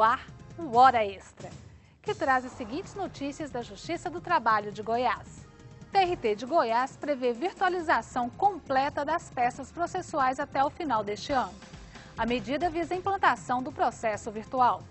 no ar o Hora Extra, que traz as seguintes notícias da Justiça do Trabalho de Goiás. O TRT de Goiás prevê virtualização completa das peças processuais até o final deste ano. A medida visa a implantação do processo virtual.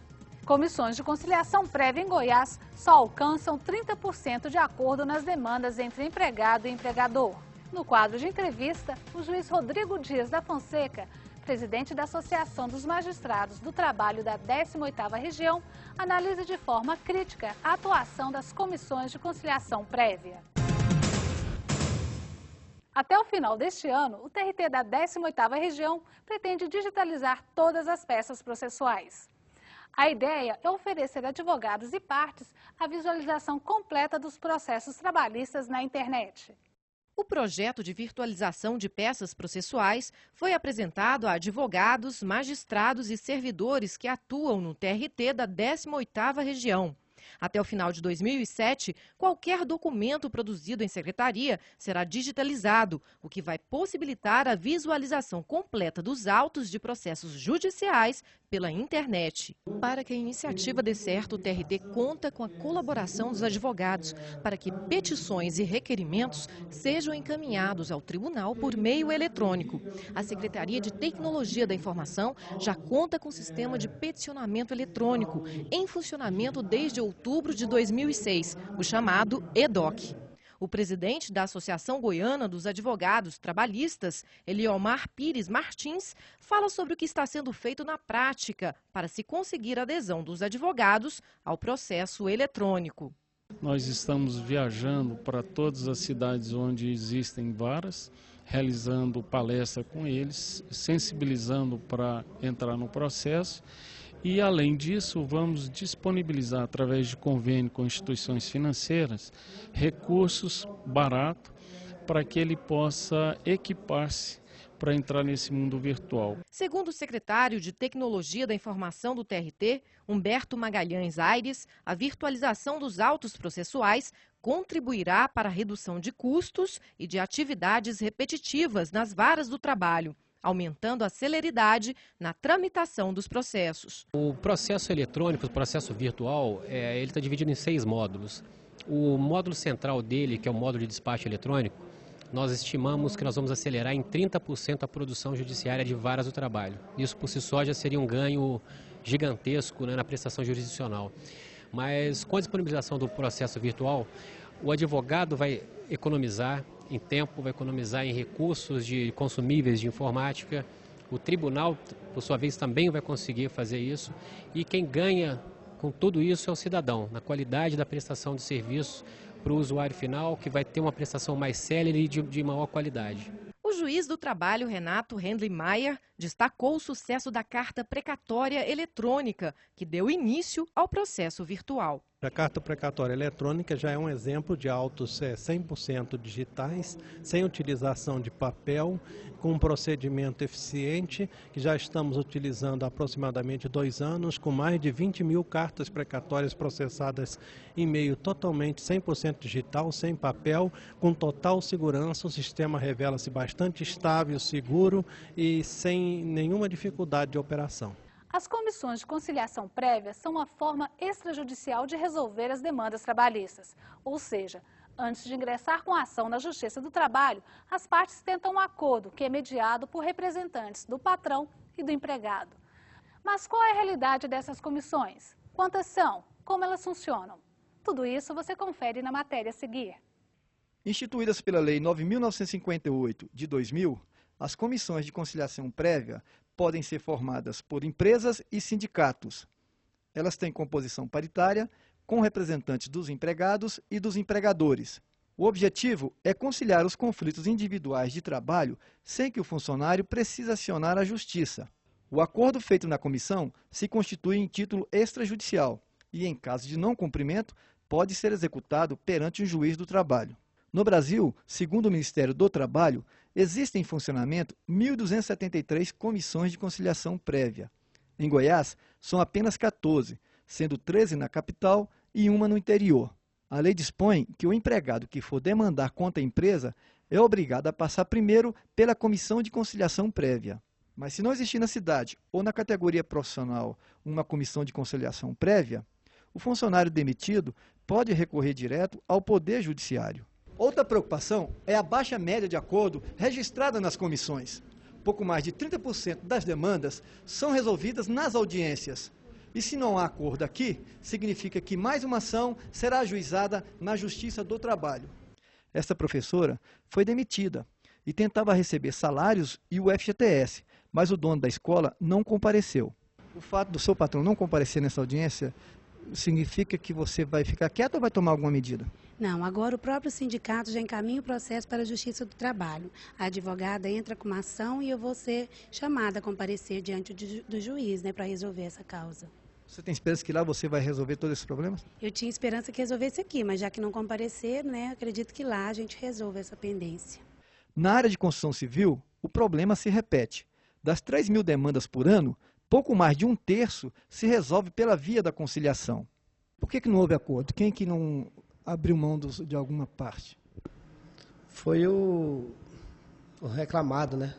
Comissões de conciliação prévia em Goiás só alcançam 30% de acordo nas demandas entre empregado e empregador. No quadro de entrevista, o juiz Rodrigo Dias da Fonseca, presidente da Associação dos Magistrados do Trabalho da 18ª Região, analisa de forma crítica a atuação das comissões de conciliação prévia. Até o final deste ano, o TRT da 18ª Região pretende digitalizar todas as peças processuais. A ideia é oferecer a advogados e partes a visualização completa dos processos trabalhistas na internet. O projeto de virtualização de peças processuais foi apresentado a advogados, magistrados e servidores que atuam no TRT da 18ª Região. Até o final de 2007, qualquer documento produzido em secretaria será digitalizado, o que vai possibilitar a visualização completa dos autos de processos judiciais pela internet. Para que a iniciativa dê certo, o TRT conta com a colaboração dos advogados para que petições e requerimentos sejam encaminhados ao tribunal por meio eletrônico. A Secretaria de Tecnologia da Informação já conta com o sistema de peticionamento eletrônico, em funcionamento desde outubro de 2006, o chamado EDOC. O presidente da Associação Goiana dos Advogados Trabalhistas, Eliomar Pires Martins, fala sobre o que está sendo feito na prática para se conseguir a adesão dos advogados ao processo eletrônico. Nós estamos viajando para todas as cidades onde existem varas, realizando palestra com eles, sensibilizando para entrar no processo. E, além disso, vamos disponibilizar, através de convênio com instituições financeiras, recursos baratos para que ele possa equipar-se para entrar nesse mundo virtual. Segundo o secretário de Tecnologia da Informação do TRT, Humberto Magalhães Aires, a virtualização dos autos processuais contribuirá para a redução de custos e de atividades repetitivas nas varas do trabalho, aumentando a celeridade na tramitação dos processos. O processo eletrônico, o processo virtual, ele está dividido em 6 módulos. O módulo central dele, que é o módulo de despacho eletrônico, nós estimamos que nós vamos acelerar em 30% a produção judiciária de varas do trabalho. Isso por si só já seria um ganho gigantesco, né, na prestação jurisdicional. Mas com a disponibilização do processo virtual, o advogado vai economizar em tempo, vai economizar em recursos de consumíveis de informática. O tribunal, por sua vez, também vai conseguir fazer isso. E quem ganha com tudo isso é o cidadão, na qualidade da prestação de serviço para o usuário final, que vai ter uma prestação mais célere e de maior qualidade. O juiz do trabalho, Renato Rendley Maier, destacou o sucesso da carta precatória eletrônica, que deu início ao processo virtual. A carta precatória eletrônica já é um exemplo de autos 100% digitais, sem utilização de papel, com um procedimento eficiente, que já estamos utilizando há aproximadamente 2 anos, com mais de 20 mil cartas precatórias processadas em meio totalmente 100% digital, sem papel, com total segurança. O sistema revela-se bastante estável, seguro e sem nenhuma dificuldade de operação. As comissões de conciliação prévia são uma forma extrajudicial de resolver as demandas trabalhistas. Ou seja, antes de ingressar com a ação na Justiça do Trabalho, as partes tentam um acordo que é mediado por representantes do patrão e do empregado. Mas qual é a realidade dessas comissões? Quantas são? Como elas funcionam? Tudo isso você confere na matéria a seguir. Instituídas pela Lei 9.958 de 2000, as comissões de conciliação prévia podem ser formadas por empresas e sindicatos. Elas têm composição paritária, com representantes dos empregados e dos empregadores. O objetivo é conciliar os conflitos individuais de trabalho sem que o funcionário precise acionar a justiça. O acordo feito na comissão se constitui em título extrajudicial e, em caso de não cumprimento, pode ser executado perante um juiz do trabalho. No Brasil, segundo o Ministério do Trabalho, existem em funcionamento 1.273 comissões de conciliação prévia. Em Goiás, são apenas 14, sendo 13 na capital e uma no interior. A lei dispõe que o empregado que for demandar contra a empresa é obrigado a passar primeiro pela comissão de conciliação prévia. Mas se não existir na cidade ou na categoria profissional uma comissão de conciliação prévia, o funcionário demitido pode recorrer direto ao Poder Judiciário. Outra preocupação é a baixa média de acordo registrada nas comissões. Pouco mais de 30% das demandas são resolvidas nas audiências. E se não há acordo aqui, significa que mais uma ação será ajuizada na Justiça do Trabalho. Esta professora foi demitida e tentava receber salários e o FGTS, mas o dono da escola não compareceu. O fato do seu patrão não comparecer nessa audiência significa que você vai ficar quieto ou vai tomar alguma medida? Não, agora o próprio sindicato já encaminha o processo para a Justiça do Trabalho. A advogada entra com uma ação e eu vou ser chamada a comparecer diante do juiz, né, para resolver essa causa. Você tem esperança que lá você vai resolver todos esses problemas? Eu tinha esperança que resolvesse aqui, mas já que não comparecer, né, acredito que lá a gente resolve essa pendência. Na área de construção civil, o problema se repete. Das 3.000 demandas por ano, pouco mais de 1/3 se resolve pela via da conciliação. Por que não houve acordo? Quem que não abriu mão de alguma parte? Foi o reclamado, né?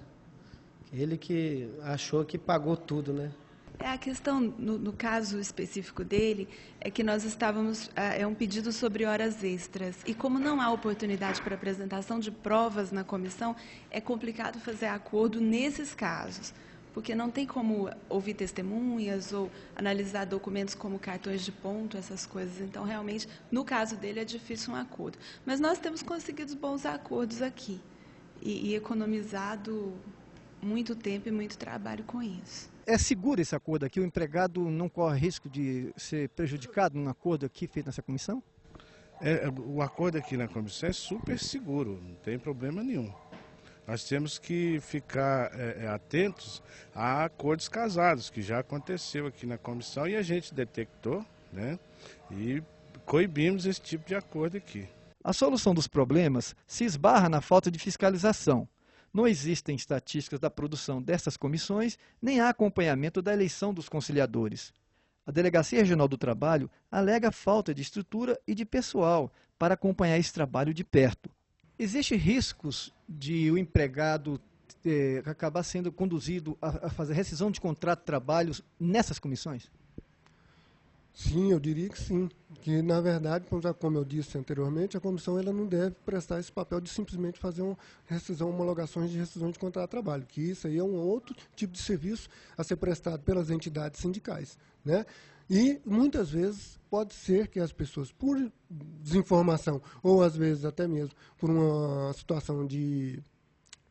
Ele que achou que pagou tudo, né? A questão, no caso específico dele, é que nós estávamos, é um pedido sobre horas extras. E como não há oportunidade para apresentação de provas na comissão, é complicado fazer acordo nesses casos. Porque não tem como ouvir testemunhas ou analisar documentos como cartões de ponto, essas coisas. Então, realmente, no caso dele, é difícil um acordo. Mas nós temos conseguido bons acordos aqui e economizado muito tempo e muito trabalho com isso. É seguro esse acordo aqui? O empregado não corre risco de ser prejudicado num acordo aqui feito nessa comissão? O acordo aqui na comissão é super seguro, não tem problema nenhum. Nós temos que ficar atentos a acordos casados, que já aconteceu aqui na comissão e a gente detectou, né, e coibimos esse tipo de acordo aqui. A solução dos problemas se esbarra na falta de fiscalização. Não existem estatísticas da produção dessas comissões, nem há acompanhamento da eleição dos conciliadores. A Delegacia Regional do Trabalho alega falta de estrutura e de pessoal para acompanhar esse trabalho de perto. Existem riscos de o empregado acabar sendo conduzido a fazer rescisão de contrato de trabalho nessas comissões? Sim, eu diria que sim. Que, na verdade, como eu disse anteriormente, a comissão ela não deve prestar esse papel de simplesmente fazer homologações de rescisão de contrato de trabalho, que isso aí é um outro tipo de serviço a ser prestado pelas entidades sindicais, né? E, muitas vezes, pode ser que as pessoas, por desinformação, ou às vezes até mesmo por uma situação de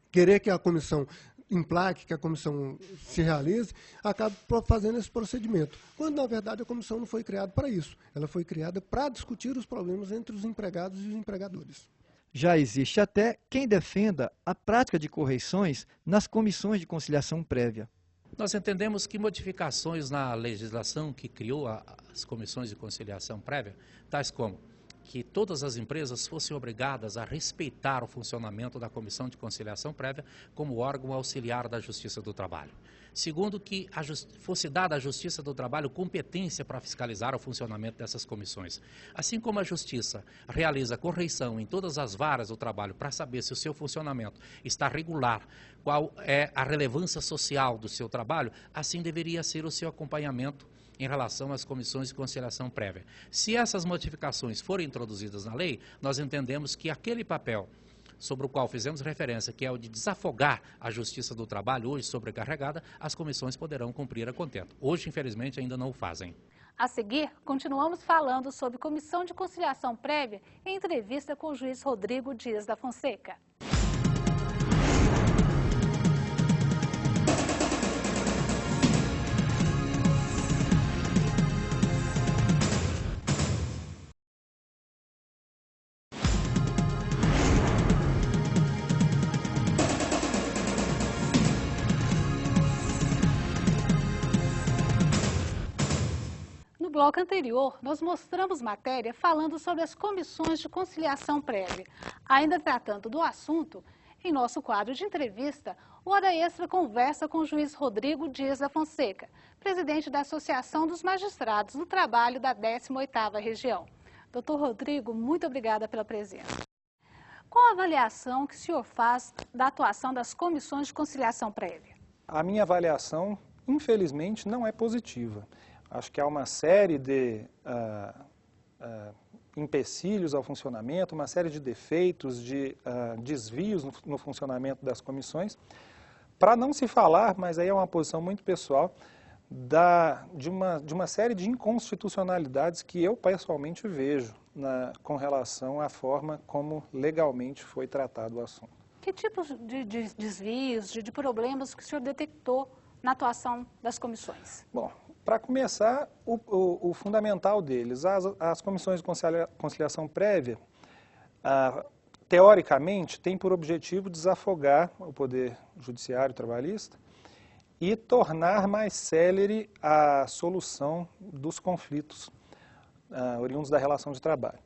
querer que a comissão implaque, que a comissão se realize, acaba fazendo esse procedimento. Quando, na verdade, a comissão não foi criada para isso. Ela foi criada para discutir os problemas entre os empregados e os empregadores. Já existe até quem defenda a prática de correições nas comissões de conciliação prévia. Nós entendemos que modificações na legislação que criou as comissões de conciliação prévia, tais como que todas as empresas fossem obrigadas a respeitar o funcionamento da Comissão de Conciliação Prévia como órgão auxiliar da Justiça do Trabalho. Segundo, que fosse dada à Justiça do Trabalho competência para fiscalizar o funcionamento dessas comissões. Assim como a Justiça realiza correição em todas as varas do trabalho para saber se o seu funcionamento está regular, qual é a relevância social do seu trabalho, assim deveria ser o seu acompanhamento em relação às comissões de conciliação prévia. Se essas modificações forem introduzidas na lei, nós entendemos que aquele papel sobre o qual fizemos referência, que é o de desafogar a Justiça do Trabalho, hoje sobrecarregada, as comissões poderão cumprir a contento. Hoje, infelizmente, ainda não o fazem. A seguir, continuamos falando sobre comissão de conciliação prévia em entrevista com o juiz Rodrigo Dias da Fonseca. No bloco anterior, nós mostramos matéria falando sobre as comissões de conciliação prévia. Ainda tratando do assunto, em nosso quadro de entrevista, o Hora Extra conversa com o juiz Rodrigo Dias da Fonseca, presidente da Associação dos Magistrados do Trabalho da 18ª Região. Doutor Rodrigo, muito obrigada pela presença. Qual a avaliação que o senhor faz da atuação das comissões de conciliação prévia? A minha avaliação, infelizmente, não é positiva. Acho que há uma série de empecilhos ao funcionamento, uma série de defeitos, de desvios no funcionamento das comissões, para não se falar, mas aí é uma posição muito pessoal, de uma série de inconstitucionalidades que eu pessoalmente vejo com relação à forma como legalmente foi tratado o assunto. Que tipos de desvios, de problemas que o senhor detectou na atuação das comissões? Bom, para começar, o fundamental deles, as comissões de conciliação prévia, teoricamente, têm por objetivo desafogar o poder judiciário trabalhista e tornar mais célere a solução dos conflitos oriundos da relação de trabalho.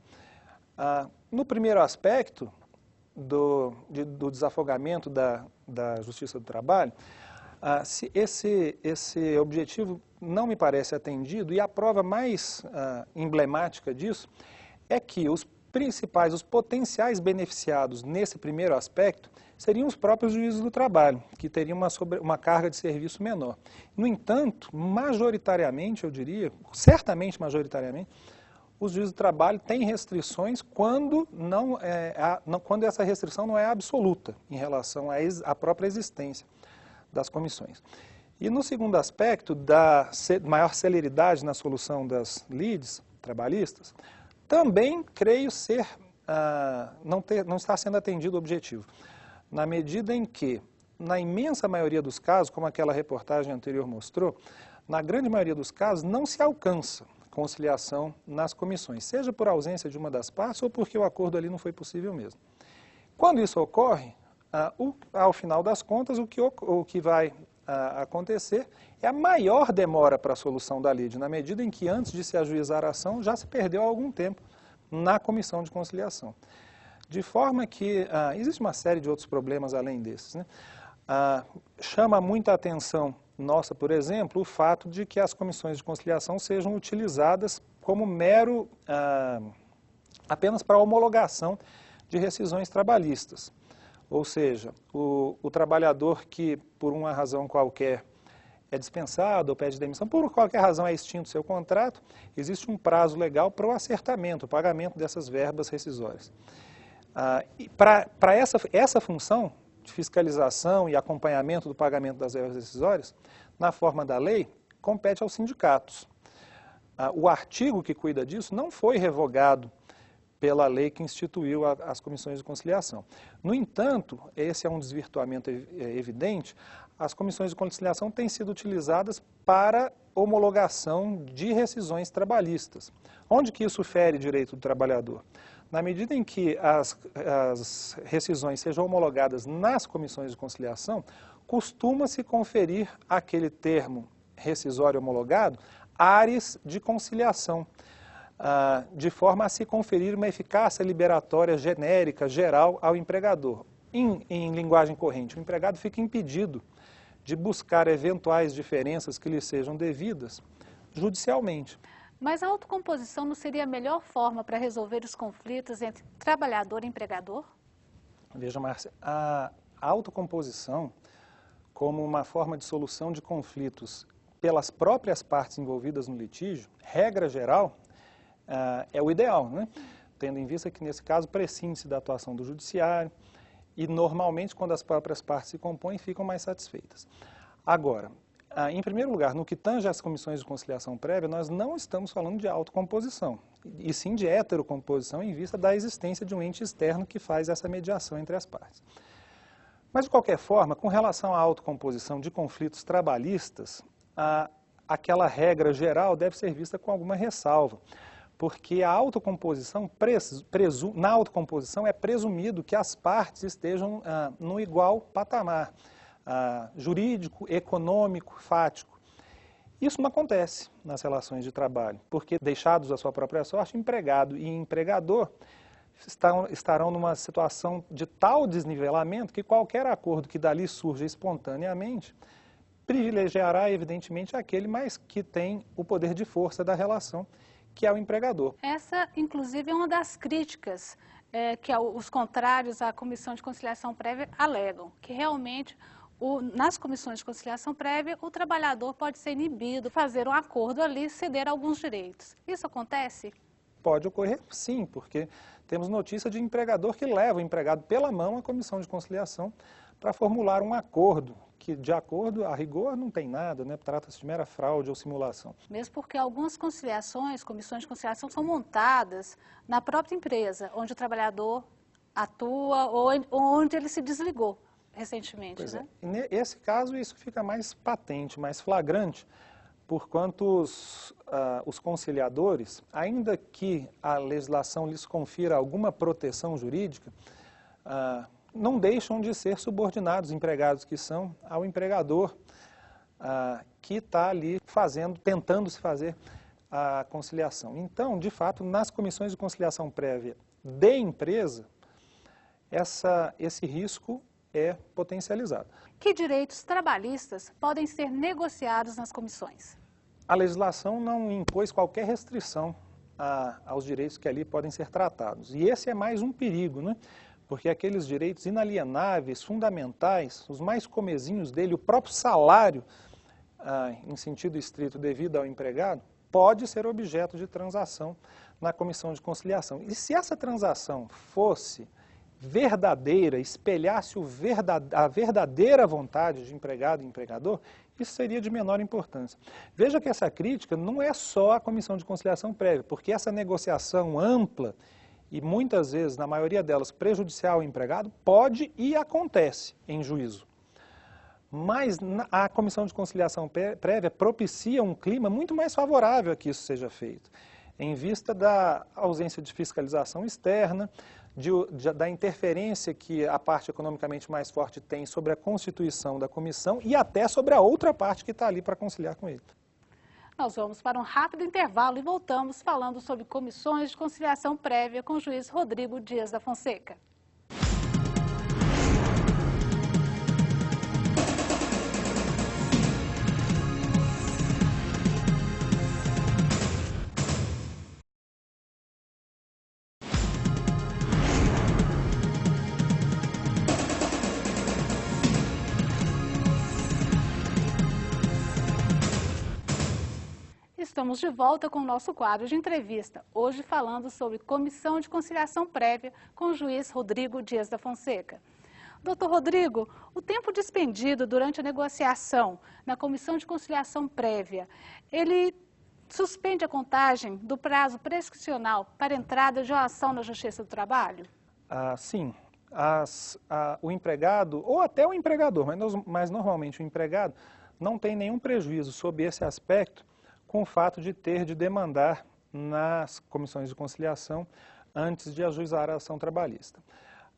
No primeiro aspecto do desafogamento da Justiça do Trabalho, esse objetivo não me parece atendido, e a prova mais emblemática disso é que os potenciais beneficiados nesse primeiro aspecto seriam os próprios juízes do trabalho, que teriam uma carga de serviço menor. No entanto, majoritariamente, eu diria, certamente majoritariamente, os juízes do trabalho têm restrições quando essa restrição não é absoluta em relação à própria existência das comissões. E no segundo aspecto, da maior celeridade na solução das lides trabalhistas, também creio não está sendo atendido o objetivo, na medida em que, na imensa maioria dos casos, como aquela reportagem anterior mostrou, na grande maioria dos casos não se alcança conciliação nas comissões, seja por ausência de uma das partes ou porque o acordo ali não foi possível mesmo. Quando isso ocorre, ao final das contas, o que vai acontecer é a maior demora para a solução da lide, na medida em que antes de se ajuizar a ação já se perdeu algum tempo na comissão de conciliação. De forma que existe uma série de outros problemas além desses, né? Chama muita atenção nossa, por exemplo, o fato de que as comissões de conciliação sejam utilizadas como apenas para homologação de rescisões trabalhistas. Ou seja, o trabalhador que, por uma razão qualquer, é dispensado ou pede demissão, por qualquer razão é extinto seu contrato, existe um prazo legal para o acertamento, o pagamento dessas verbas rescisórias. E para essa função de fiscalização e acompanhamento do pagamento das verbas rescisórias, na forma da lei, compete aos sindicatos. O artigo que cuida disso não foi revogado pela lei que instituiu as comissões de conciliação. No entanto, esse é um desvirtuamento evidente, as comissões de conciliação têm sido utilizadas para homologação de rescisões trabalhistas. Onde que isso fere direito do trabalhador? Na medida em que as rescisões sejam homologadas nas comissões de conciliação, costuma-se conferir àquele termo rescisório homologado áreas de conciliação, de forma a se conferir uma eficácia liberatória genérica, geral, ao empregador. Em linguagem corrente, o empregado fica impedido de buscar eventuais diferenças que lhe sejam devidas judicialmente. Mas a autocomposição não seria a melhor forma para resolver os conflitos entre trabalhador e empregador? Veja, Márcia, a autocomposição, como uma forma de solução de conflitos pelas próprias partes envolvidas no litígio, regra geral, é o ideal, né? Tendo em vista que, nesse caso, prescinde-se da atuação do judiciário e, normalmente, quando as próprias partes se compõem, ficam mais satisfeitas. Agora, em primeiro lugar, no que tange às comissões de conciliação prévia, nós não estamos falando de autocomposição, e sim de heterocomposição em vista da existência de um ente externo que faz essa mediação entre as partes. Mas, de qualquer forma, com relação à autocomposição de conflitos trabalhistas, aquela regra geral deve ser vista com alguma ressalva, porque a autocomposição, na autocomposição é presumido que as partes estejam no igual patamar, jurídico, econômico, fático. Isso não acontece nas relações de trabalho, porque deixados à sua própria sorte, empregado e empregador estarão numa situação de tal desnivelamento que qualquer acordo que dali surja espontaneamente privilegiará, evidentemente, aquele mais que tem o poder de força da relação, que é o empregador. Essa, inclusive, é uma das críticas que os contrários à Comissão de Conciliação Prévia alegam, que realmente nas comissões de conciliação prévia, o trabalhador pode ser inibido, fazer um acordo ali, ceder alguns direitos. Isso acontece? Pode ocorrer sim, porque temos notícia de empregador que leva o empregado pela mão à comissão de conciliação para formular um acordo, que de acordo, a rigor, não tem nada, né? Trata-se de mera fraude ou simulação. Mesmo porque algumas conciliações, comissões de conciliação, são montadas na própria empresa, onde o trabalhador atua ou onde ele se desligou recentemente. Pois né? É. E nesse caso, isso fica mais patente, mais flagrante, porquanto os conciliadores, ainda que a legislação lhes confira alguma proteção jurídica, não deixam de ser subordinados, empregados que são, ao empregador que está ali tentando se fazer a conciliação. Então, de fato, nas comissões de conciliação prévia de empresa, esse risco é potencializado. Que direitos trabalhistas podem ser negociados nas comissões? A legislação não impôs qualquer restrição aos direitos que ali podem ser tratados. E esse é mais um perigo, né? Porque aqueles direitos inalienáveis, fundamentais, os mais comezinhos dele, o próprio salário, em sentido estrito devido ao empregado, pode ser objeto de transação na comissão de conciliação. E se essa transação fosse verdadeira, espelhasse a verdadeira vontade de empregado e empregador, isso seria de menor importância. Veja que essa crítica não é só a comissão de conciliação prévia, porque essa negociação ampla e muitas vezes, na maioria delas, prejudicial ao empregado, pode e acontece em juízo. Mas a comissão de conciliação prévia propicia um clima muito mais favorável a que isso seja feito, em vista da ausência de fiscalização externa, da interferência que a parte economicamente mais forte tem sobre a constituição da comissão e até sobre a outra parte que está ali para conciliar com ele. Nós vamos para um rápido intervalo e voltamos falando sobre comissões de conciliação prévia com o juiz Rodrigo Dias da Fonseca. Estamos de volta com o nosso quadro de entrevista, hoje falando sobre comissão de conciliação prévia com o juiz Rodrigo Dias da Fonseca. Doutor Rodrigo, o tempo despendido durante a negociação na comissão de conciliação prévia, ele suspende a contagem do prazo prescricional para entrada de uma ação na Justiça do Trabalho? Sim. O empregado, ou até o empregador, mas normalmente o empregado, não tem nenhum prejuízo sob esse aspecto, com o fato de ter de demandar nas comissões de conciliação antes de ajuizar a ação trabalhista.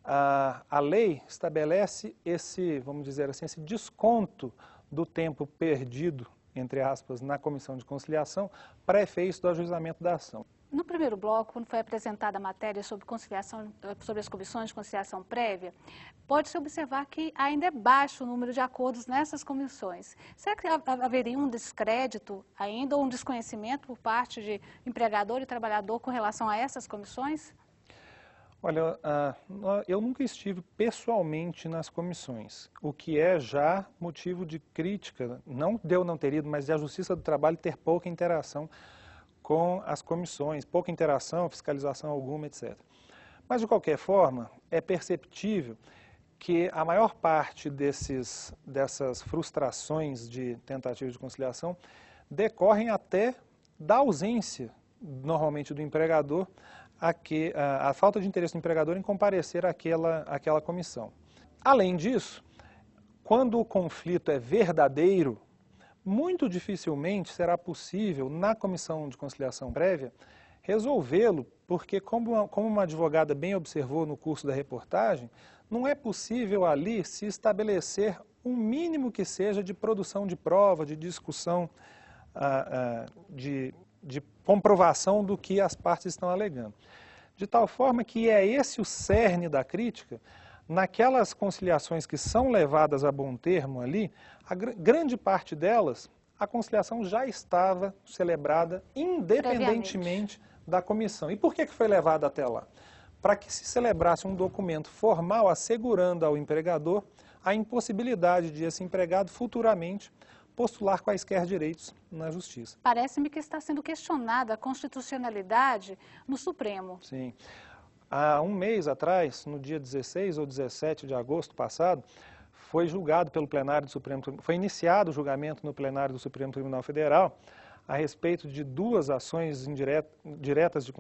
A lei estabelece vamos dizer assim, esse desconto do tempo perdido, entre aspas, na comissão de conciliação para efeitos do ajuizamento da ação. No primeiro bloco, quando foi apresentada a matéria sobre as comissões de conciliação prévia, pode-se observar que ainda é baixo o número de acordos nessas comissões. Será que haveria um descrédito ainda ou um desconhecimento por parte de empregador e trabalhador com relação a essas comissões? Olha, eu nunca estive pessoalmente nas comissões, o que é já motivo de crítica, não de eu não ter ido, mas de a Justiça do Trabalho ter pouca interação com as comissões, pouca interação, fiscalização alguma, etc. Mas, de qualquer forma, é perceptível que a maior parte dessas frustrações de tentativa de conciliação decorrem até da ausência, normalmente, do empregador, a falta de interesse do empregador em comparecer àquela comissão. Além disso, quando o conflito é verdadeiro, muito dificilmente será possível, na comissão de conciliação prévia, resolvê-lo, porque, como uma advogada bem observou no curso da reportagem, não é possível ali se estabelecer um mínimo que seja de produção de prova, de discussão, de comprovação do que as partes estão alegando. De tal forma que é esse o cerne da crítica. Naquelas conciliações que são levadas a bom termo ali, a grande parte delas, a conciliação já estava celebrada independentemente da comissão. E por que foi levada até lá? Para que se celebrasse um documento formal assegurando ao empregador a impossibilidade de esse empregado futuramente postular quaisquer direitos na Justiça. Parece-me que está sendo questionada a constitucionalidade no Supremo. Sim. Há um mês atrás, no dia 16 ou 17 de agosto passado, foi julgado pelo plenário do Supremo Tribunal, foi iniciado o julgamento no plenário do Supremo Tribunal Federal a respeito de duas ações diretas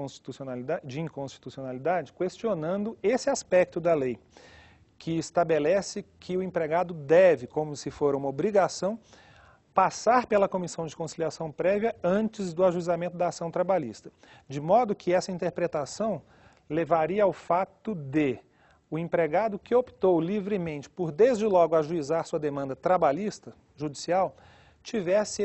de inconstitucionalidade, questionando esse aspecto da lei, que estabelece que o empregado deve, como se for uma obrigação, passar pela comissão de conciliação prévia antes do ajuizamento da ação trabalhista. De modo que essa interpretação levaria ao fato de o empregado que optou livremente por, desde logo, ajuizar sua demanda trabalhista, judicial, tivesse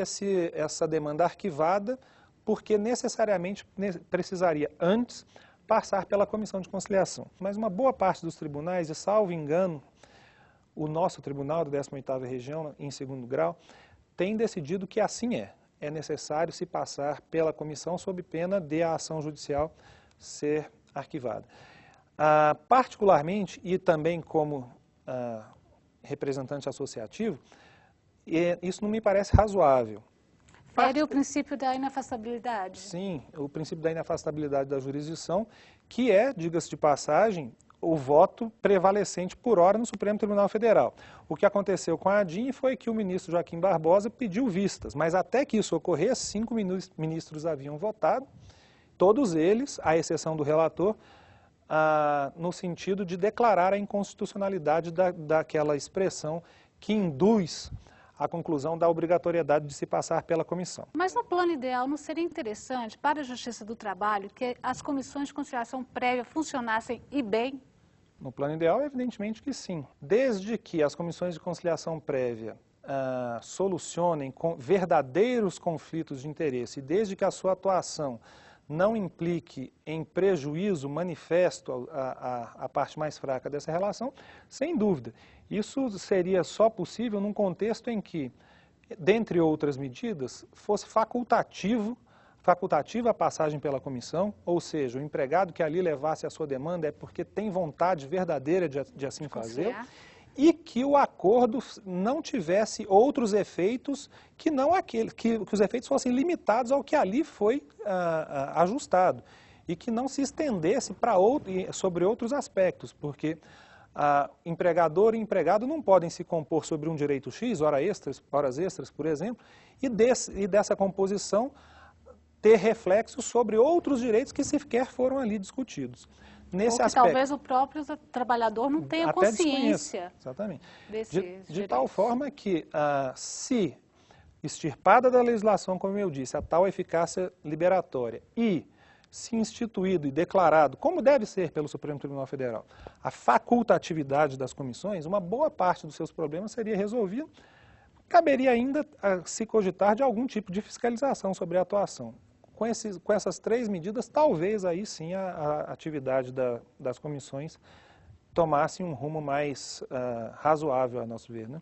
essa demanda arquivada, porque necessariamente precisaria antes passar pela comissão de conciliação. Mas uma boa parte dos tribunais, e salvo engano, o nosso tribunal da 18ª Região, em segundo grau, tem decidido que assim é. É necessário se passar pela comissão sob pena de a ação judicial ser arquivada. Particularmente, e também como representante associativo, isso não me parece razoável. Fere o princípio da inafastabilidade. Sim, o princípio da inafastabilidade da jurisdição, que é, diga-se de passagem, o voto prevalecente por hora no Supremo Tribunal Federal. O que aconteceu com a ADIM foi que o ministro Joaquim Barbosa pediu vistas, mas até que isso ocorresse, 5 ministros haviam votado, todos eles, à exceção do relator, no sentido de declarar a inconstitucionalidade daquela expressão que induz a conclusão da obrigatoriedade de se passar pela comissão. Mas no plano ideal, não seria interessante para a Justiça do Trabalho que as comissões de conciliação prévia funcionassem e bem? No plano ideal, evidentemente que sim. Desde que as comissões de conciliação prévia solucionem verdadeiros conflitos de interesse, e desde que a sua atuação não implique em prejuízo manifesto à parte mais fraca dessa relação, sem dúvida. Isso seria só possível num contexto em que, dentre outras medidas, fosse facultativa a passagem pela comissão, ou seja, o empregado que ali levasse a sua demanda é porque tem vontade verdadeira de assim fazer, e que o acordo não tivesse outros efeitos que não aquele, que os efeitos fossem limitados ao que ali foi ajustado, e que não se estendesse sobre outros aspectos, porque empregador e empregado não podem se compor sobre um direito X, horas extras, por exemplo, e dessa composição ter reflexos sobre outros direitos que sequer foram ali discutidos. Nesse aspecto, talvez o próprio trabalhador não tenha consciência. Exatamente. De tal forma que, se extirpada da legislação, como eu disse, a tal eficácia liberatória e se instituído e declarado, como deve ser pelo Supremo Tribunal Federal, a facultatividade das comissões, uma boa parte dos seus problemas seria resolvida. Caberia ainda se cogitar de algum tipo de fiscalização sobre a atuação. Com essas 3 medidas, talvez aí sim a atividade das comissões tomasse um rumo mais razoável, a nosso ver, né?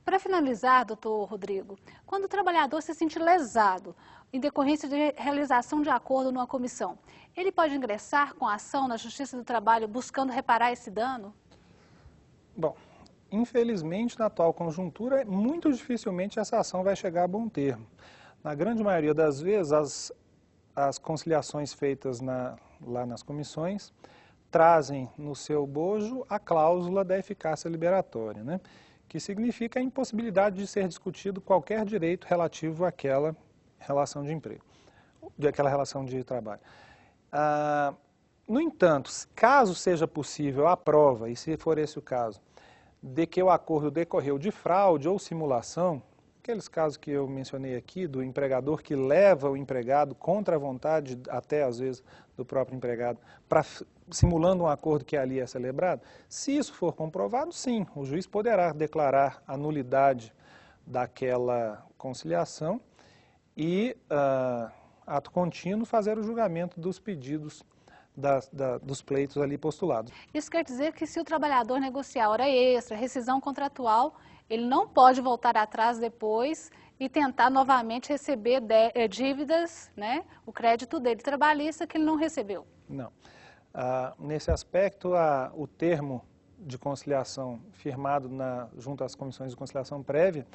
Para finalizar, doutor Rodrigo, quando o trabalhador se sente lesado em decorrência de realização de acordo numa comissão, ele pode ingressar com ação na Justiça do Trabalho buscando reparar esse dano? Bom, infelizmente, na atual conjuntura, muito dificilmente essa ação vai chegar a bom termo. Na grande maioria das vezes, as conciliações feitas lá nas comissões trazem no seu bojo a cláusula da eficácia liberatória, né? Que significa a impossibilidade de ser discutido qualquer direito relativo àquela relação de emprego, àquela relação de trabalho. No entanto, caso seja possível a prova, e se for esse o caso, de que o acordo decorreu de fraude ou simulação, aqueles casos que eu mencionei aqui, do empregador que leva o empregado contra a vontade, até às vezes, do próprio empregado, simulando um acordo que ali é celebrado, se isso for comprovado, sim, o juiz poderá declarar a nulidade daquela conciliação e, ato contínuo, fazer o julgamento dos pedidos dos pleitos ali postulados. Isso quer dizer que se o trabalhador negociar hora extra, rescisão contratual, ele não pode voltar atrás depois e tentar novamente receber dívidas, né, o crédito dele trabalhista que ele não recebeu. Não. Nesse aspecto, o termo de conciliação firmado junto às comissões de conciliação prévia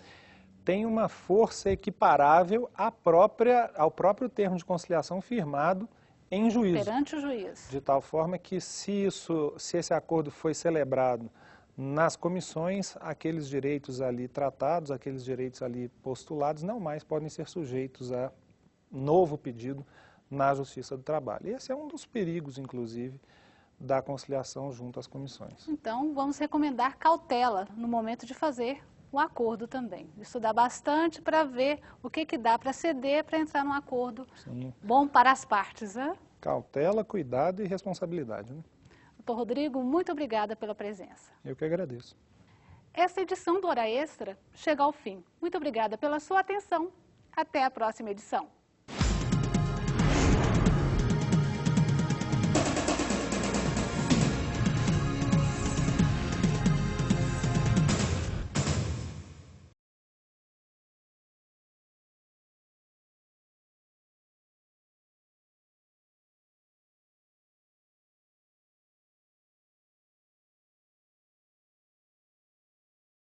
tem uma força equiparável ao próprio termo de conciliação firmado em juízo. Perante o juiz. De tal forma que se esse acordo foi celebrado nas comissões, aqueles direitos ali tratados, aqueles direitos ali postulados, não mais podem ser sujeitos a novo pedido na Justiça do Trabalho. Esse é um dos perigos, inclusive, da conciliação junto às comissões. Então, vamos recomendar cautela no momento de fazer o acordo também. Estudar bastante para ver o que dá para ceder para entrar num acordo bom para as partes, né? Cautela, cuidado e responsabilidade, né? Doutor Rodrigo, muito obrigada pela presença. Eu que agradeço. Essa edição do Hora Extra chega ao fim. Muito obrigada pela sua atenção. Até a próxima edição.